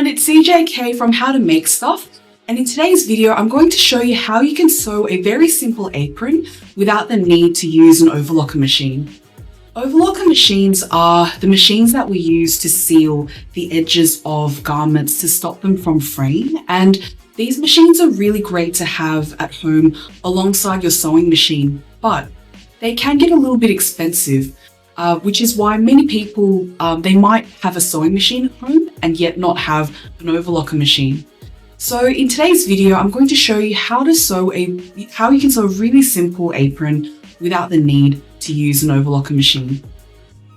everyone, it's CJK from How to Make Stuff, and in today's video I'm going to show you how you can sew a very simple apron without the need to use an overlocker machine. Overlocker machines are the machines that we use to seal the edges of garments to stop them from fraying, and these machines are really great to have at home alongside your sewing machine, but they can get a little bit expensive. Which is why many people, they might have a sewing machine at home and yet not have an overlocker machine. So in today's video, I'm going to show you how you can sew a really simple apron without the need to use an overlocker machine.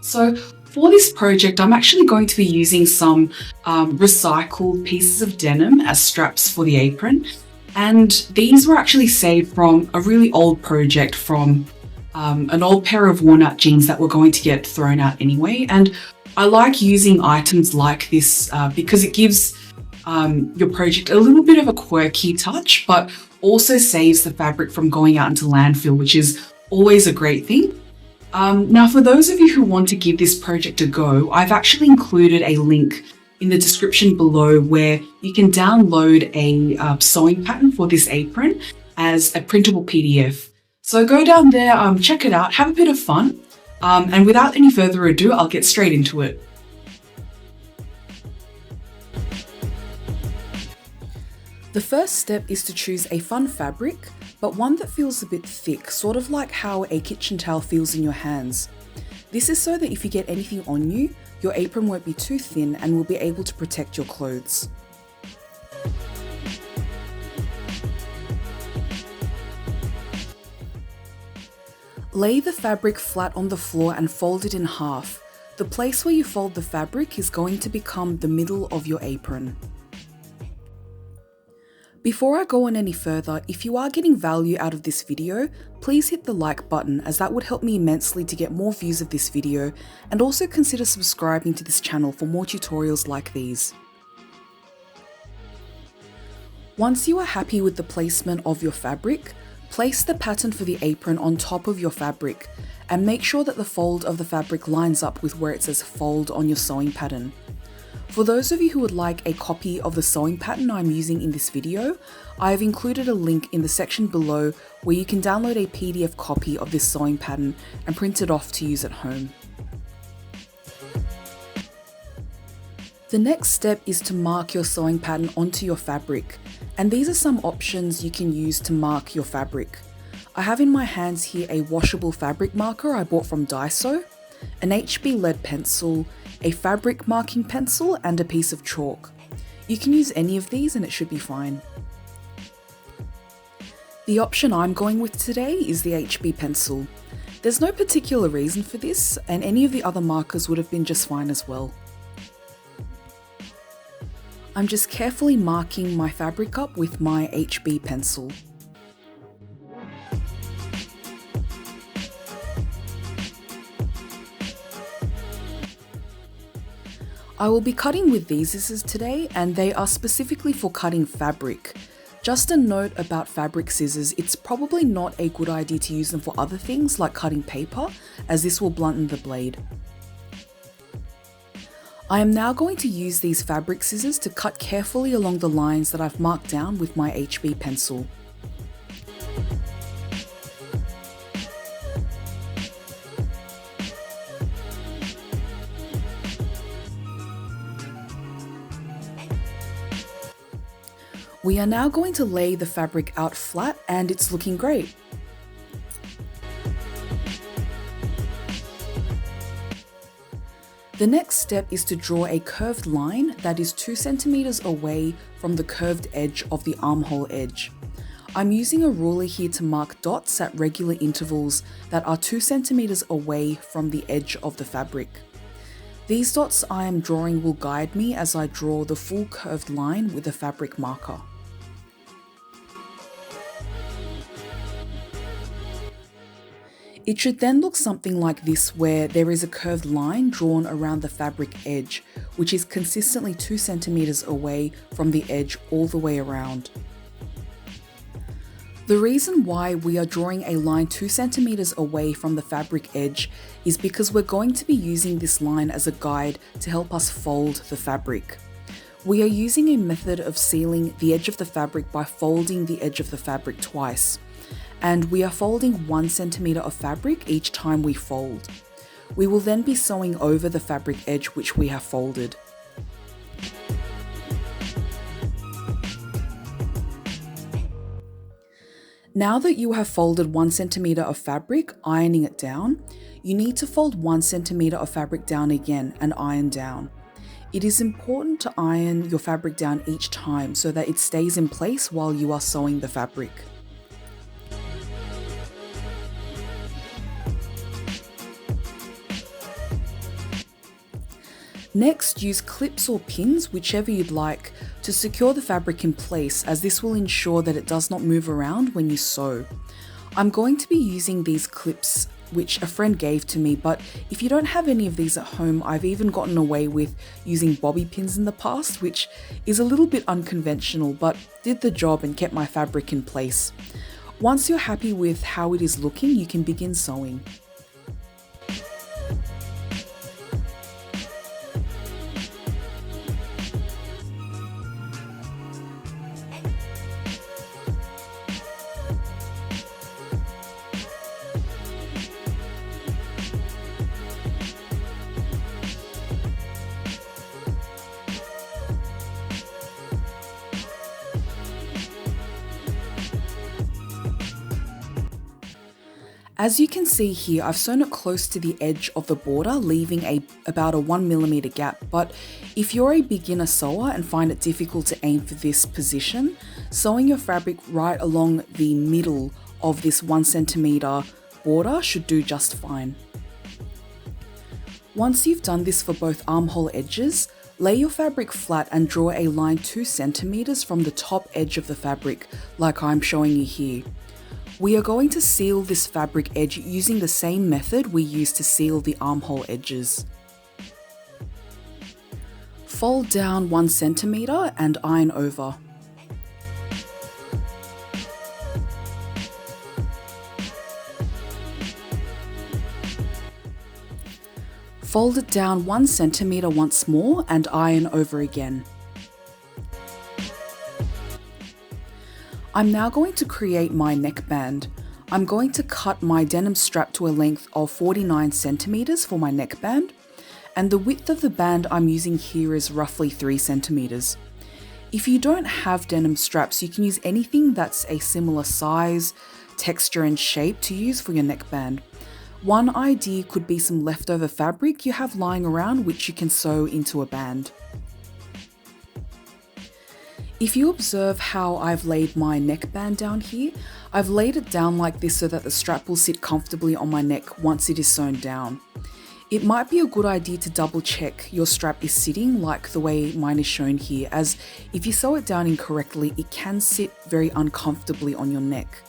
So for this project, I'm actually going to be using some recycled pieces of denim as straps for the apron. And these were actually saved from a really old project from an old pair of worn out jeans that were going to get thrown out anyway. And I like using items like this because it gives your project a little bit of a quirky touch, but also saves the fabric from going out into landfill, which is always a great thing. Now, for those of you who want to give this project a go, I've actually included a link in the description below where you can download a sewing pattern for this apron as a printable PDF. So go down there, check it out, have a bit of fun, and without any further ado, I'll get straight into it. The first step is to choose a fun fabric, but one that feels a bit thick, sort of like how a kitchen towel feels in your hands. This is so that if you get anything on you, your apron won't be too thin and will be able to protect your clothes. Lay the fabric flat on the floor and fold it in half. The place where you fold the fabric is going to become the middle of your apron. Before I go on any further, if you are getting value out of this video, please hit the like button, as that would help me immensely to get more views of this video, and also consider subscribing to this channel for more tutorials like these. Once you are happy with the placement of your fabric, place the pattern for the apron on top of your fabric and make sure that the fold of the fabric lines up with where it says fold on your sewing pattern. For those of you who would like a copy of the sewing pattern I'm using in this video, I have included a link in the section below where you can download a PDF copy of this sewing pattern and print it off to use at home. The next step is to mark your sewing pattern onto your fabric, and these are some options you can use to mark your fabric. I have in my hands here a washable fabric marker I bought from Daiso, an HB lead pencil, a fabric marking pencil, and a piece of chalk. You can use any of these and it should be fine. The option I'm going with today is the HB pencil. There's no particular reason for this, and any of the other markers would have been just fine as well. I'm just carefully marking my fabric up with my HB pencil. I will be cutting with these scissors today, and they are specifically for cutting fabric. Just a note about fabric scissors, it's probably not a good idea to use them for other things like cutting paper, as this will blunten the blade. I am now going to use these fabric scissors to cut carefully along the lines that I've marked down with my HB pencil. We are now going to lay the fabric out flat, and it's looking great. The next step is to draw a curved line that is 2 centimeters away from the curved edge of the armhole edge. I'm using a ruler here to mark dots at regular intervals that are 2 centimeters away from the edge of the fabric. These dots I am drawing will guide me as I draw the full curved line with a fabric marker. It should then look something like this, where there is a curved line drawn around the fabric edge, which is consistently 2 centimeters away from the edge all the way around. The reason why we are drawing a line 2 centimeters away from the fabric edge is because we're going to be using this line as a guide to help us fold the fabric. We are using a method of sealing the edge of the fabric by folding the edge of the fabric twice, and we are folding 1 centimeter of fabric each time we fold. We will then be sewing over the fabric edge which we have folded. Now that you have folded 1 centimeter of fabric, ironing it down, you need to fold 1 centimeter of fabric down again and iron down. It is important to iron your fabric down each time so that it stays in place while you are sewing the fabric. Next, use clips or pins, whichever you'd like, to secure the fabric in place, as this will ensure that it does not move around when you sew. I'm going to be using these clips which a friend gave to me, but if you don't have any of these at home, I've even gotten away with using bobby pins in the past, which is a little bit unconventional, but did the job and kept my fabric in place. Once you're happy with how it is looking, you can begin sewing. As you can see here, I've sewn it close to the edge of the border, leaving about a 1mm gap, but if you're a beginner sewer and find it difficult to aim for this position, sewing your fabric right along the middle of this 1 centimeter border should do just fine. Once you've done this for both armhole edges, lay your fabric flat and draw a line 2 centimeters from the top edge of the fabric, like I'm showing you here. We are going to seal this fabric edge using the same method we used to seal the armhole edges. Fold down 1 centimeter and iron over. Fold it down 1 centimeter once more and iron over again. I'm now going to create my neckband. I'm going to cut my denim strap to a length of 49 centimeters for my neckband, and the width of the band I'm using here is roughly 3 centimeters. If you don't have denim straps, you can use anything that's a similar size, texture and shape to use for your neckband. One idea could be some leftover fabric you have lying around which you can sew into a band. If you observe how I've laid my neckband down here, I've laid it down like this so that the strap will sit comfortably on my neck once it is sewn down. It might be a good idea to double check your strap is sitting like the way mine is shown here, as if you sew it down incorrectly, it can sit very uncomfortably on your neck.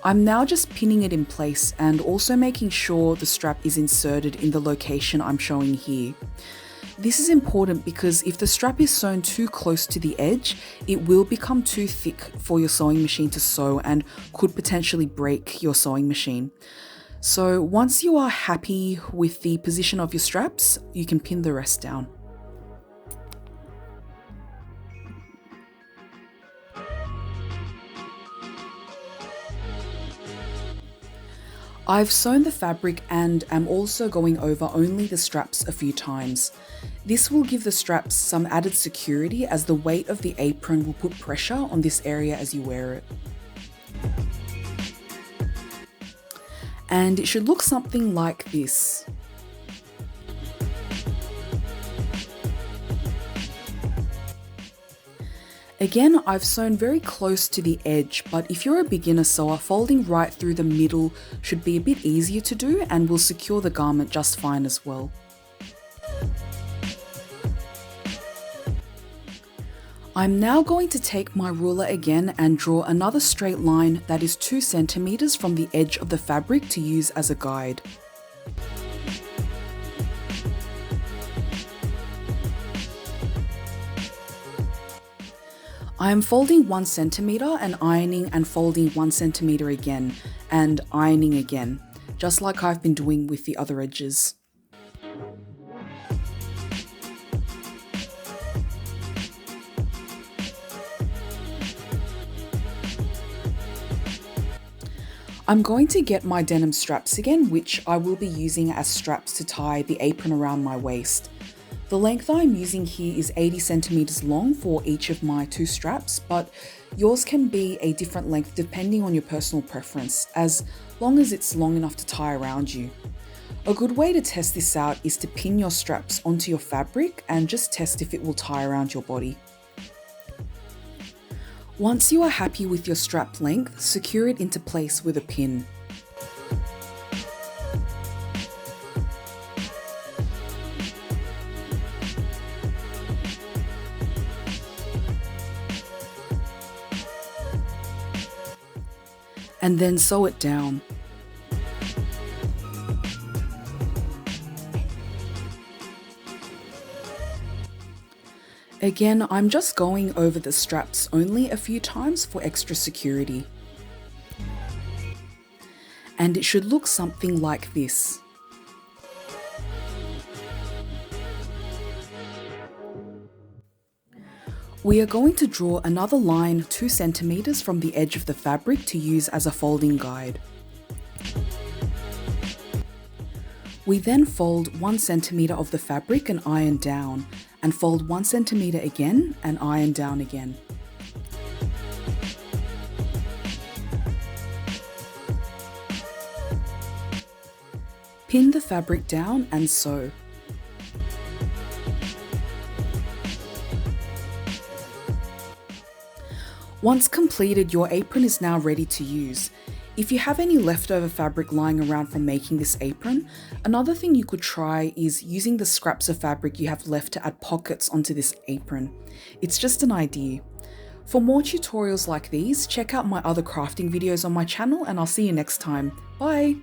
I'm now just pinning it in place and also making sure the strap is inserted in the location I'm showing here. This is important because if the strap is sewn too close to the edge, it will become too thick for your sewing machine to sew and could potentially break your sewing machine. So once you are happy with the position of your straps, you can pin the rest down. I've sewn the fabric and am also going over only the straps a few times. This will give the straps some added security as the weight of the apron will put pressure on this area as you wear it. And it should look something like this. Again, I've sewn very close to the edge, but if you're a beginner sewer, folding right through the middle should be a bit easier to do and will secure the garment just fine as well. I'm now going to take my ruler again and draw another straight line that is 2 centimeters from the edge of the fabric to use as a guide. I am folding 1 centimeter and ironing and folding 1 centimeter again and ironing again, just like I've been doing with the other edges. I'm going to get my denim straps again, which I will be using as straps to tie the apron around my waist. The length I'm using here is 80 centimeters long for each of my 2 straps, but yours can be a different length depending on your personal preference, as long as it's long enough to tie around you. A good way to test this out is to pin your straps onto your fabric and just test if it will tie around your body. Once you are happy with your strap length, secure it into place with a pin. And then sew it down. Again, I'm just going over the straps only a few times for extra security. And it should look something like this. We are going to draw another line 2 centimeters from the edge of the fabric to use as a folding guide. We then fold 1 centimeter of the fabric and iron down, and fold 1 centimeter again and iron down again. Pin the fabric down and sew. Once completed, your apron is now ready to use. If you have any leftover fabric lying around from making this apron, another thing you could try is using the scraps of fabric you have left to add pockets onto this apron. It's just an idea. For more tutorials like these, check out my other crafting videos on my channel, and I'll see you next time. Bye!